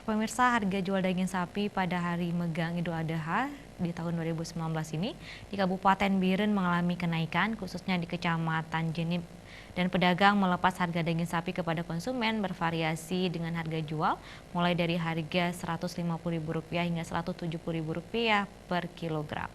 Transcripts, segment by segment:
Pemirsa, harga jual daging sapi pada hari Megang Idul Adha di tahun 2019 ini di Kabupaten Biren mengalami kenaikan, khususnya di Kecamatan Jenip. Dan pedagang melepas harga daging sapi kepada konsumen bervariasi dengan harga jual mulai dari harga Rp150.000 hingga Rp170.000 per kilogram.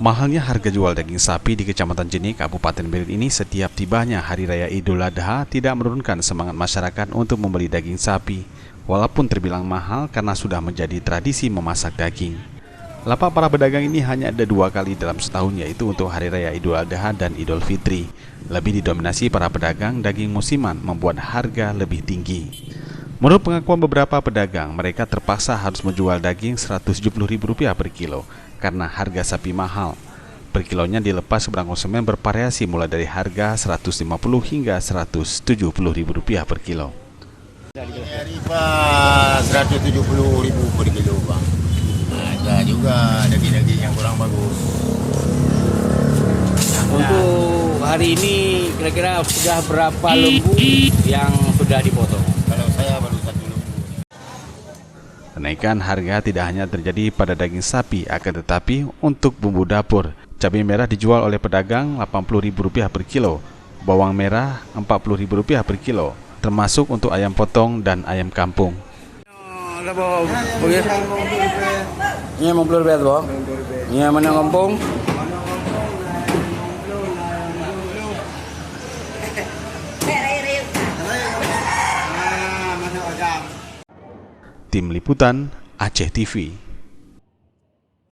Mahalnya harga jual daging sapi di Kecamatan Jenik, Kabupaten Biren ini setiap tibanya Hari Raya Idul Adha tidak menurunkan semangat masyarakat untuk membeli daging sapi, walaupun terbilang mahal karena sudah menjadi tradisi memasak daging. Lapak para pedagang ini hanya ada 2 kali dalam setahun, yaitu untuk Hari Raya Idul Adha dan Idul Fitri. Lebih didominasi para pedagang daging musiman membuat harga lebih tinggi. Menurut pengakuan beberapa pedagang, mereka terpaksa harus menjual daging Rp170.000 per kilo karena harga sapi mahal. Per kilonya dilepas kepada konsumen bervariasi mulai dari harga Rp150 hingga Rp170.000 per kilo. Rp170.000 per kilo, Bang. Ada juga daging-daging yang kurang bagus. Untuk hari ini kira-kira sudah berapa lembu yang sudah dipotong? Kalau saya baru 1 lembu. Kenaikan harga tidak hanya terjadi pada daging sapi, akan tetapi untuk bumbu dapur, cabai merah dijual oleh pedagang Rp80.000 per kilo, bawang merah Rp40.000 per kilo, termasuk untuk ayam potong dan ayam kampung. Ini Rp50.000, Bang. Ini mana kampung? Tim Liputan Aceh TV.